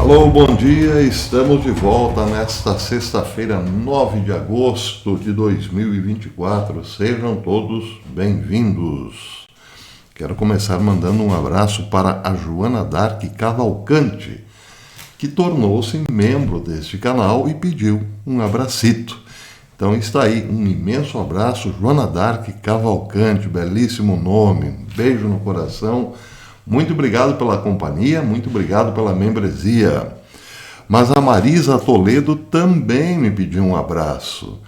Alô, bom dia, estamos de volta nesta sexta-feira, 9 de agosto de 2024. Sejam todos bem-vindos. Quero começar mandando um abraço para a Joana Dark Cavalcante, que tornou-se membro deste canal e pediu um abracito. Então está aí, um imenso abraço, Joana Dark Cavalcante, belíssimo nome, um beijo no coração. Muito obrigado pela companhia, muito obrigado pela membresia. Mas a Marisa Toledo também me pediu um abraço.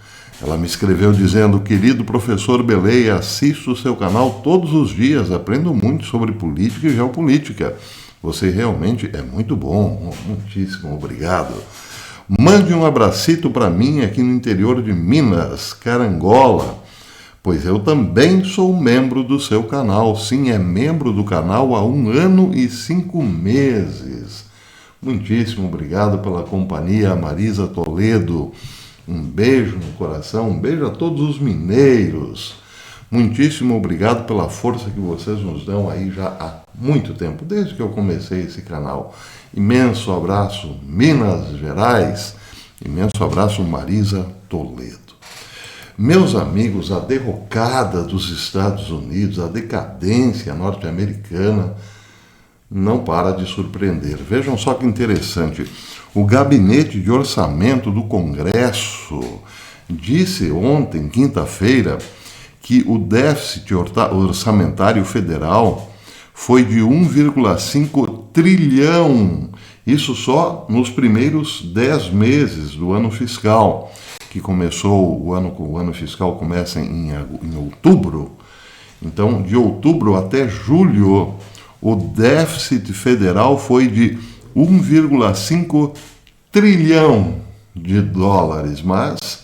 Ela me escreveu dizendo: querido professor Beleia, assisto o seu canal todos os dias, aprendo muito sobre política e geopolítica. Você realmente é muito bom, muitíssimo obrigado. Mande um abracito para mim aqui no interior de Minas, Carangola, pois eu também sou membro do seu canal. Sim, é membro do canal há 1 ano e 5 meses. Muitíssimo obrigado pela companhia, Marisa Toledo. Um beijo no coração, um beijo a todos os mineiros. Muitíssimo obrigado pela força que vocês nos dão aí já há muito tempo, desde que eu comecei esse canal. Imenso abraço, Minas Gerais. Imenso abraço, Marisa Toledo. Meus amigos, a derrocada dos Estados Unidos, a decadência norte-americana não para de surpreender. Vejam só que interessante. O Gabinete de Orçamento do Congresso disse ontem, quinta-feira, que o déficit orçamentário federal foi de 1,5 trilhão. Isso só nos primeiros 10 meses do ano fiscal, que começou, o ano fiscal começa em outubro. Então, de outubro até julho, o déficit federal foi de 1,5 trilhão de dólares, mas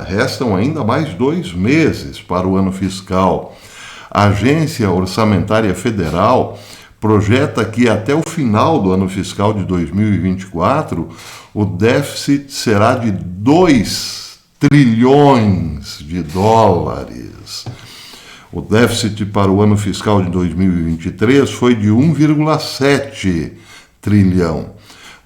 restam ainda mais 2 meses para o ano fiscal. A Agência Orçamentária Federal projeta que até o final do ano fiscal de 2024, o déficit será de 2 trilhões de dólares. O déficit para o ano fiscal de 2023 foi de 1,7 trilhão.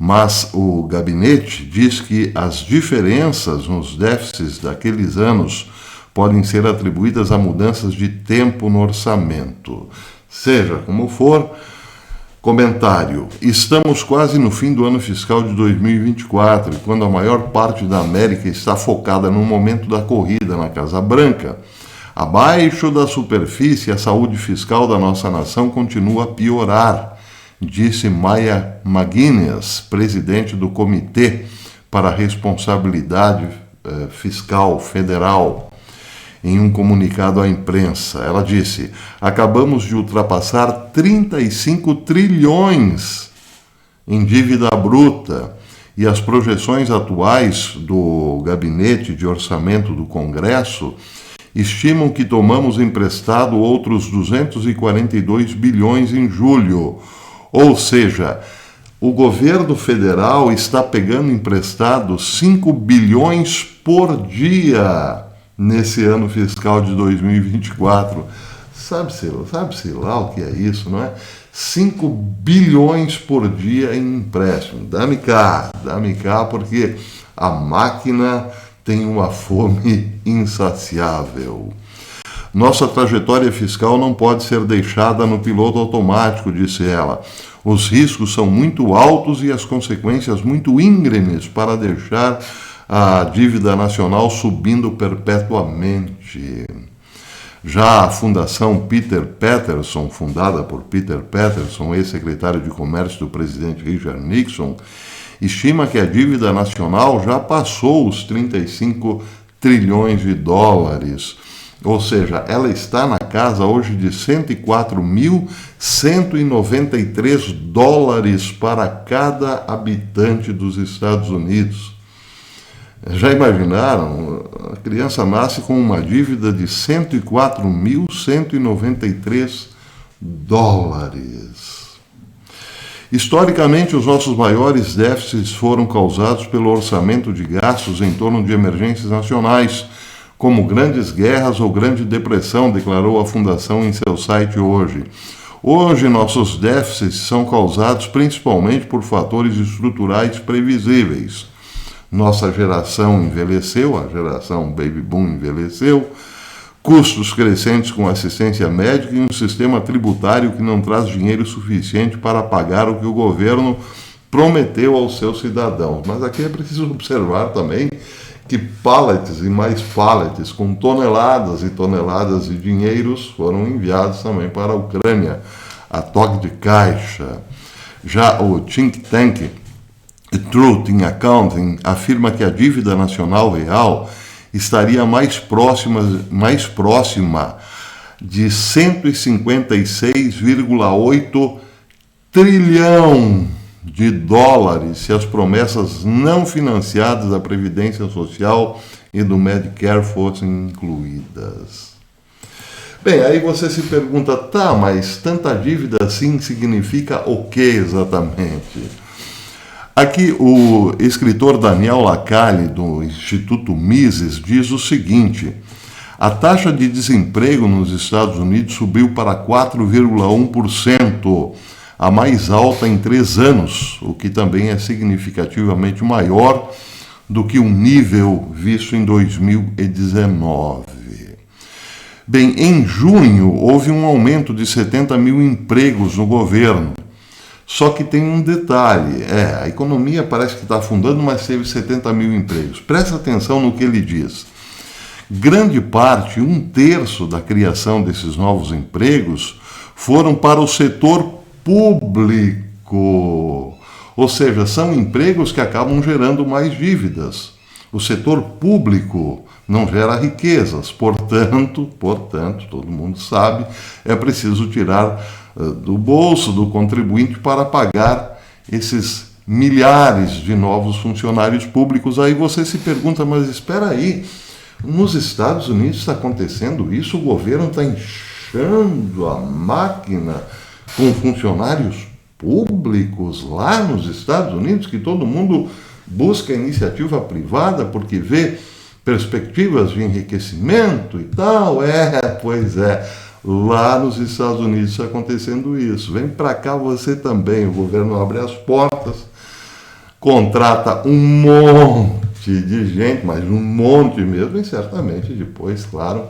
Mas o gabinete diz que as diferenças nos déficits daqueles anos podem ser atribuídas a mudanças de tempo no orçamento. Seja como for, comentário: estamos quase no fim do ano fiscal de 2024, e quando a maior parte da América está focada no momento da corrida na Casa Branca, abaixo da superfície, a saúde fiscal da nossa nação continua a piorar, disse Maya McGuinness, presidente do Comitê para a Responsabilidade Fiscal Federal. Em um comunicado à imprensa, ela disse: acabamos de ultrapassar 35 trilhões em dívida bruta e as projeções atuais do Gabinete de Orçamento do Congresso estimam que tomamos emprestado outros 242 bilhões em julho. Ou seja, o governo federal está pegando emprestado 5 bilhões por dia nesse ano fiscal de 2024. Sabe-se lá o que é isso, não é? 5 bilhões por dia em empréstimo. Dá-me cá, porque a máquina tem uma fome insaciável. Nossa trajetória fiscal não pode ser deixada no piloto automático, disse ela. Os riscos são muito altos e as consequências muito íngremes para deixar a dívida nacional subindo perpetuamente. Já a Fundação Peter Patterson, fundada por Peter Patterson, ex-secretário de Comércio do presidente Richard Nixon, estima que a dívida nacional já passou os 35 trilhões de dólares. Ou seja, ela está na casa hoje de 104.193 dólares para cada habitante dos Estados Unidos. Já imaginaram? A criança nasce com uma dívida de 104.193 dólares. Historicamente, os nossos maiores déficits foram causados pelo orçamento de gastos em torno de emergências nacionais, como grandes guerras ou grande depressão, declarou a Fundação em seu site hoje. Hoje, nossos déficits são causados principalmente por fatores estruturais previsíveis. Nossa geração envelheceu, a geração Baby Boom envelheceu, custos crescentes com assistência médica e um sistema tributário que não traz dinheiro suficiente para pagar o que o governo prometeu aos seus cidadãos. Mas aqui é preciso observar também que pallets e mais pallets com toneladas e toneladas de dinheiros foram enviados também para a Ucrânia, a toque de caixa. Já o think tank Truth in Accounting afirma que a dívida nacional real estaria mais próxima de 156,8 trilhão de dólares se as promessas não financiadas da Previdência Social e do Medicare fossem incluídas. Bem, aí você se pergunta, tá, mas tanta dívida assim significa o que exatamente? Aqui o escritor Daniel Lacalle, do Instituto Mises, diz o seguinte: a taxa de desemprego nos Estados Unidos subiu para 4,1%, a mais alta em 3 anos, o que também é significativamente maior do que o nível visto em 2019. Bem, em junho houve um aumento de 70 mil empregos no governo. Só que tem um detalhe, a economia parece que está afundando, mas teve 70 mil empregos. Presta atenção no que ele diz. Grande parte, 1/3 da criação desses novos empregos foram para o setor público. Ou seja, são empregos que acabam gerando mais dívidas. O setor público não gera riquezas, portanto, todo mundo sabe, é preciso tirar do bolso do contribuinte para pagar esses milhares de novos funcionários públicos. Aí você se pergunta, mas espera aí, nos Estados Unidos está acontecendo isso, o governo está inchando a máquina com funcionários públicos lá nos Estados Unidos, que todo mundo busca iniciativa privada porque vê perspectivas de enriquecimento e tal. Pois é, lá nos Estados Unidos está acontecendo isso. Vem para cá você também, o governo abre as portas, contrata um monte de gente, mas um monte mesmo, e certamente depois, claro,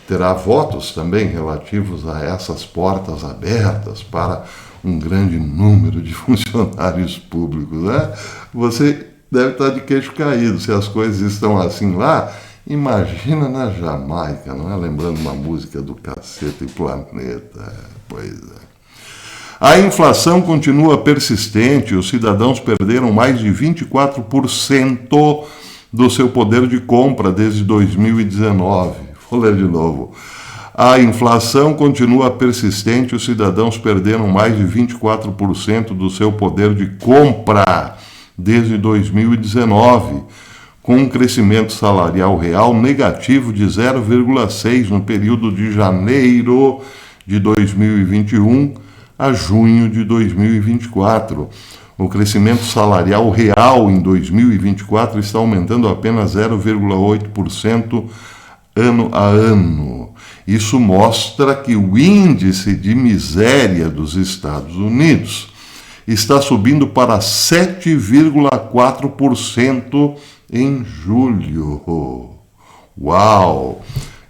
terá votos também relativos a essas portas abertas para um grande número de funcionários públicos, né? Você deve estar de queixo caído. Se as coisas estão assim lá, imagina na Jamaica, não é? Lembrando uma música do Caceta e Planeta. Pois é. A inflação continua persistente, os cidadãos perderam mais de 24% do seu poder de compra desde 2019. Vou ler de novo. A inflação continua persistente, os cidadãos perderam mais de 24% do seu poder de compra desde 2019, com um crescimento salarial real negativo de 0,6% no período de janeiro de 2021 a junho de 2024. O crescimento salarial real em 2024 está aumentando apenas 0,8% ano a ano. Isso mostra que o índice de miséria dos Estados Unidos está subindo para 7,4% em julho. Uau!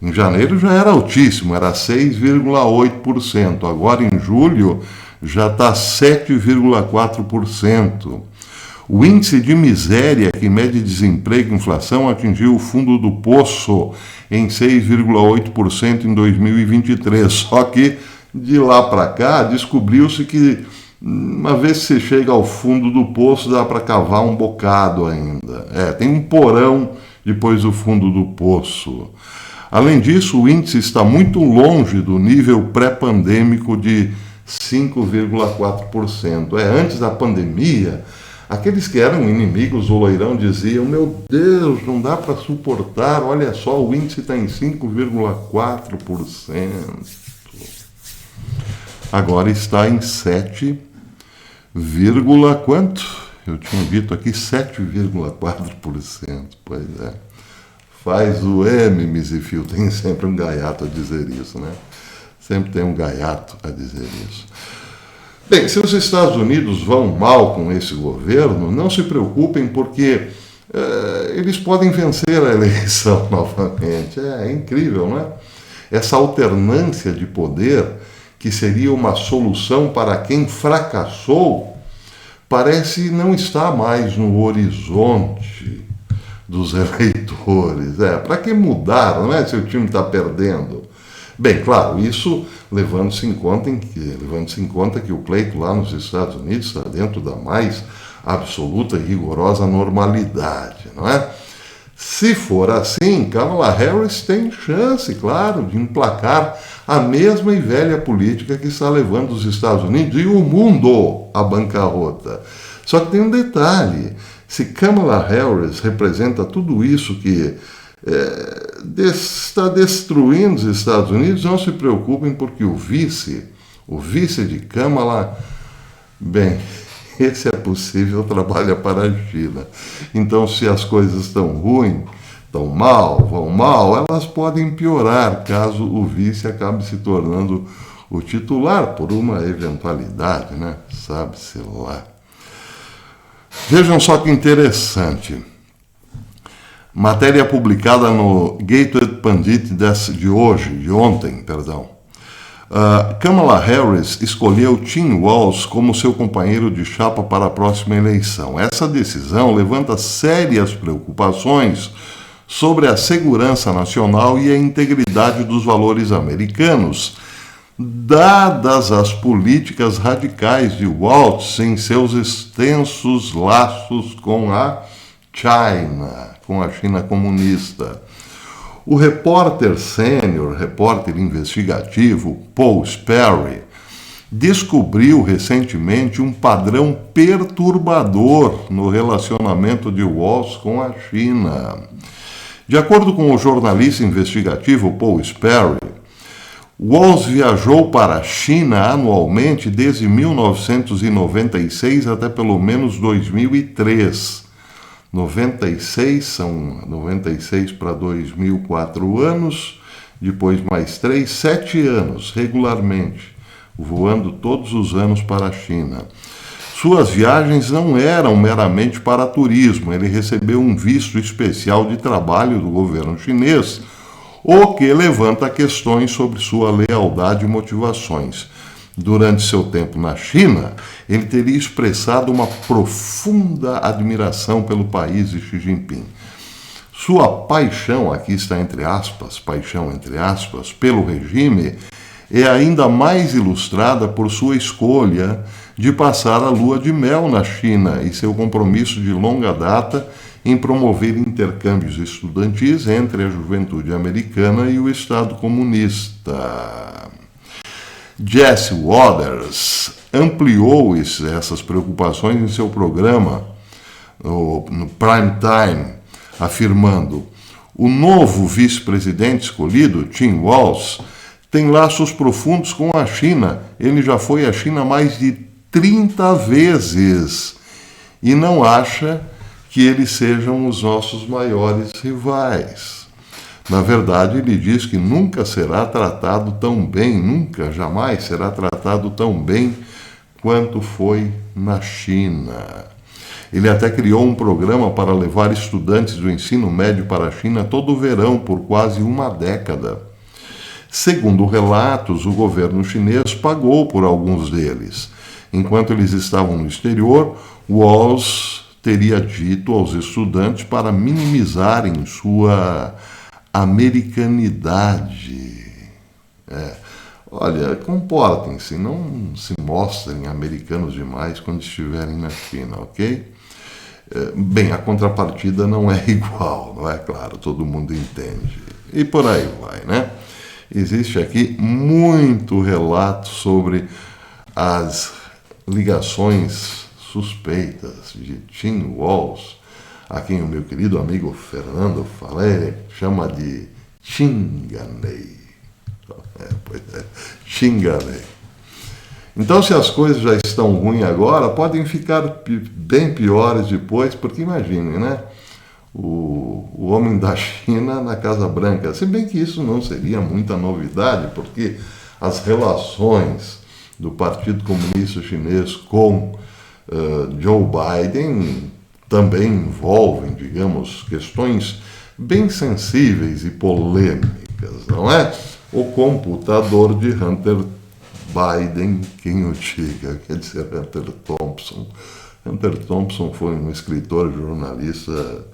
Em janeiro já era altíssimo, era 6,8%. Agora em julho já está 7,4%. O índice de miséria, que mede desemprego e inflação, atingiu o fundo do poço em 6,8% em 2023. Só que de lá para cá descobriu-se que uma vez que você chega ao fundo do poço dá para cavar um bocado ainda. Tem um porão depois do fundo do poço. Além disso, o índice está muito longe do nível pré-pandêmico de 5,4%. Antes da pandemia, aqueles que eram inimigos do leirão diziam: meu Deus, não dá para suportar, olha só, o índice está em 5,4%. Agora está em 7, quanto? Eu tinha dito aqui 7,4%. Pois é. Faz o M, Misifio, tem sempre um gaiato a dizer isso, né? Sempre tem um gaiato a dizer isso. Bem, se os Estados Unidos vão mal com esse governo, não se preocupem porque eles podem vencer a eleição novamente. É incrível, não é? Essa alternância de poder, que seria uma solução para quem fracassou, parece não estar mais no horizonte dos eleitores. Para que mudar, não é, se o time está perdendo? Bem, claro, isso levando-se em conta que o pleito lá nos Estados Unidos está dentro da mais absoluta e rigorosa normalidade, não é? Se for assim, Kamala Harris tem chance, claro, de emplacar a mesma e velha política que está levando os Estados Unidos e o mundo à bancarrota. Só que tem um detalhe: se Kamala Harris representa tudo isso que está destruindo os Estados Unidos, não se preocupem, porque o vice de Kamala, bem, esse é possível, trabalha para a China. Então, se as coisas estão ruins, vão mal, elas podem piorar caso o vice acabe se tornando o titular por uma eventualidade, né? Sabe-se lá. Vejam só que interessante. Matéria publicada no Gateway Pundit de ontem. Kamala Harris escolheu Tim Walz como seu companheiro de chapa para a próxima eleição. Essa decisão levanta sérias preocupações sobre a segurança nacional e a integridade dos valores americanos, dadas as políticas radicais de Walz em seus extensos laços com a China comunista. O repórter investigativo, Paul Sperry, descobriu recentemente um padrão perturbador no relacionamento de Walz com a China. De acordo com o jornalista investigativo Paul Sperry, Walz viajou para a China anualmente desde 1996 até pelo menos 2003. 96 para 2000, 4 anos, depois mais 3, 7 anos, regularmente, voando todos os anos para a China. Suas viagens não eram meramente para turismo, ele recebeu um visto especial de trabalho do governo chinês, o que levanta questões sobre sua lealdade e motivações. Durante seu tempo na China, ele teria expressado uma profunda admiração pelo país de Xi Jinping. Sua paixão, aqui está entre aspas, pelo regime, é ainda mais ilustrada por sua escolha de passar a lua de mel na China e seu compromisso de longa data em promover intercâmbios estudantis entre a juventude americana e o Estado comunista. Jesse Waters ampliou essas preocupações em seu programa no Prime Time, afirmando: o novo vice-presidente escolhido, Tim Walz, tem laços profundos com a China. Ele já foi à China mais de 30 vezes e não acha que eles sejam os nossos maiores rivais. Na verdade, ele diz que nunca jamais será tratado tão bem quanto foi na China. Ele até criou um programa para levar estudantes do ensino médio para a China todo verão por quase uma década. Segundo relatos, o governo chinês pagou por alguns deles. Enquanto eles estavam no exterior, Walz teria dito aos estudantes para minimizarem sua americanidade. Olha, comportem-se, não se mostrem americanos demais quando estiverem na China, ok? Bem, a contrapartida não é igual, não é? Claro, todo mundo entende. E por aí vai, né? Existe aqui muito relato sobre as ligações suspeitas de Tim Walz, a quem o meu querido amigo Fernando Faleri chama de Xinganei. Xinganei. Então, se as coisas já estão ruins agora, podem ficar bem piores depois, porque imaginem, né? O homem da China na Casa Branca. Se bem que isso não seria muita novidade, porque as relações do Partido Comunista Chinês com Joe Biden também envolvem, digamos, questões bem sensíveis e polêmicas, não é? O computador de Hunter Biden, quem o diga, quer dizer, Hunter Thompson. Hunter Thompson foi um escritor e jornalista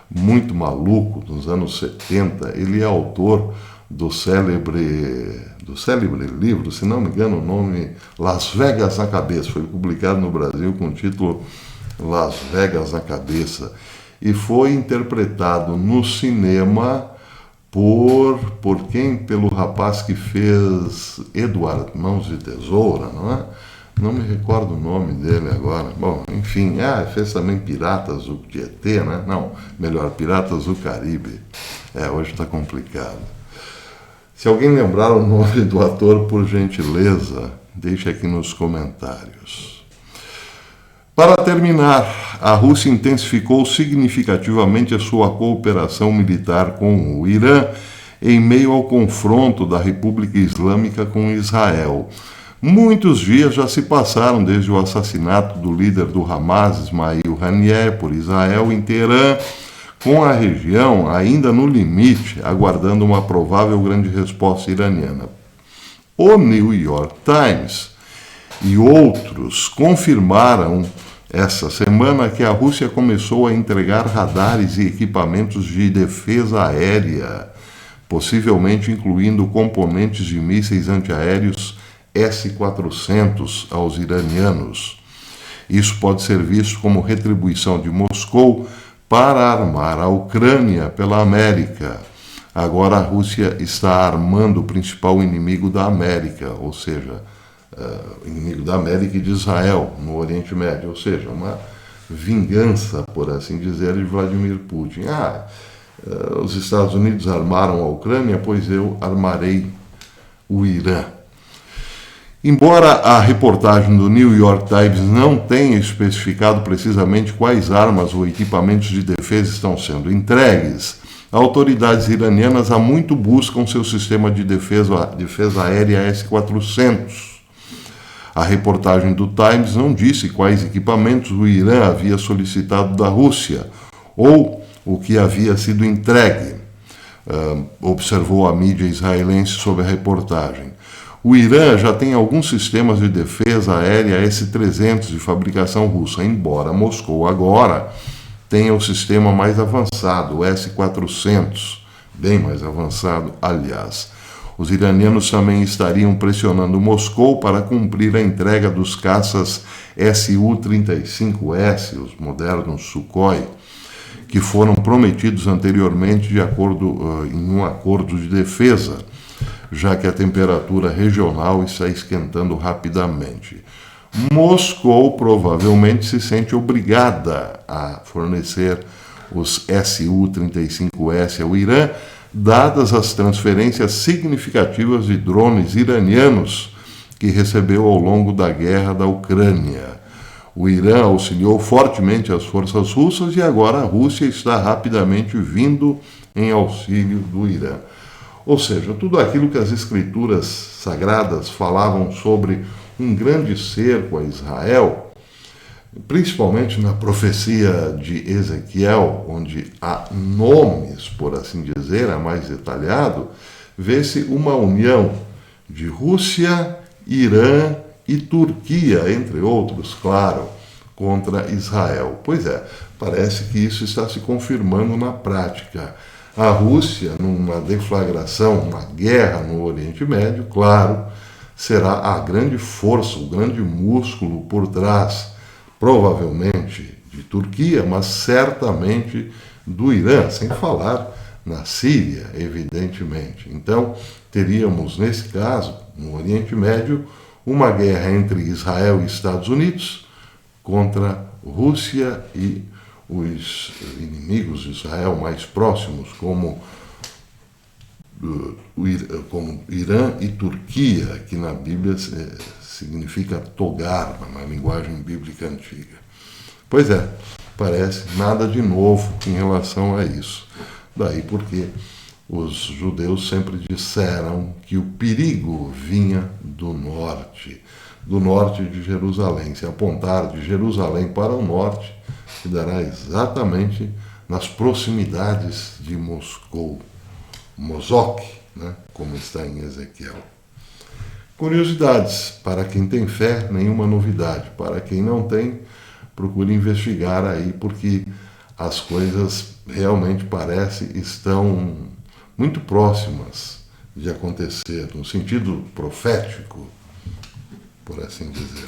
muito maluco nos anos 70. Ele é autor do célebre livro, se não me engano o nome, Las Vegas na Cabeça. Foi publicado no Brasil com o título Las Vegas na Cabeça. E foi interpretado no cinema por quem? Pelo rapaz que fez Edward Mãos de Tesoura, não é? Não me recordo o nome dele agora. Bom, enfim, fez também Piratas do Tietê, né? Não, melhor, Piratas do Caribe. Hoje está complicado. Se alguém lembrar o nome do ator, por gentileza, deixe aqui nos comentários. Para terminar, a Rússia intensificou significativamente a sua cooperação militar com o Irã em meio ao confronto da República Islâmica com Israel. Muitos dias já se passaram desde o assassinato do líder do Hamas, Ismail Haniyeh, por Israel em Teherã, com a região ainda no limite, aguardando uma provável grande resposta iraniana. O New York Times e outros confirmaram essa semana que a Rússia começou a entregar radares e equipamentos de defesa aérea, possivelmente incluindo componentes de mísseis antiaéreos S-400 aos iranianos. Isso pode ser visto como retribuição de Moscou para armar a Ucrânia pela América. Agora a Rússia está armando o principal inimigo da América, ou seja, inimigo da América e de Israel, no Oriente Médio, ou seja, uma vingança, por assim dizer, de Vladimir Putin. Os Estados Unidos armaram a Ucrânia, pois eu armarei o Irã. Embora a reportagem do New York Times não tenha especificado precisamente quais armas ou equipamentos de defesa estão sendo entregues, autoridades iranianas há muito buscam seu sistema de defesa aérea S-400. A reportagem do Times não disse quais equipamentos o Irã havia solicitado da Rússia ou o que havia sido entregue, observou a mídia israelense sobre a reportagem. O Irã já tem alguns sistemas de defesa aérea S-300 de fabricação russa, embora Moscou agora tenha o sistema mais avançado, o S-400, bem mais avançado, aliás. Os iranianos também estariam pressionando Moscou para cumprir a entrega dos caças Su-35S, os modernos Sukhoi, que foram prometidos anteriormente em um acordo de defesa, já que a temperatura regional está esquentando rapidamente. Moscou provavelmente se sente obrigada a fornecer os Su-35S ao Irã, dadas as transferências significativas de drones iranianos que recebeu ao longo da guerra da Ucrânia. O Irã auxiliou fortemente as forças russas e agora a Rússia está rapidamente vindo em auxílio do Irã. Ou seja, tudo aquilo que as escrituras sagradas falavam sobre um grande cerco a Israel, principalmente na profecia de Ezequiel, onde há nomes, por assim dizer, mais detalhado, vê-se uma união de Rússia, Irã e Turquia, entre outros, claro, contra Israel. Pois é, parece que isso está se confirmando na prática. A Rússia, numa deflagração, uma guerra no Oriente Médio, claro, será a grande força, o grande músculo por trás, provavelmente de Turquia, mas certamente do Irã, sem falar na Síria, evidentemente. Então, teríamos, nesse caso, no Oriente Médio, uma guerra entre Israel e Estados Unidos contra Rússia e os inimigos de Israel mais próximos, como Irã e Turquia, que na Bíblia significa togar, na linguagem bíblica antiga. Pois parece nada de novo em relação a isso. Daí porque os judeus sempre disseram que o perigo vinha do norte de Jerusalém. Se apontar de Jerusalém para o norte, se dará exatamente nas proximidades de Moscou, Mozok, né, como está em Ezequiel. Curiosidades, para quem tem fé, nenhuma novidade. Para quem não tem, procure investigar aí, porque as coisas realmente estão muito próximas de acontecer, no sentido profético, por assim dizer.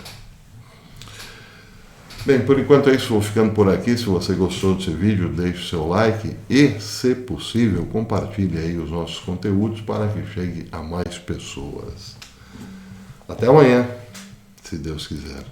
Bem, por enquanto é isso, vou ficando por aqui. Se você gostou desse vídeo, deixe o seu like e, se possível, compartilhe aí os nossos conteúdos para que chegue a mais pessoas. Até amanhã, se Deus quiser.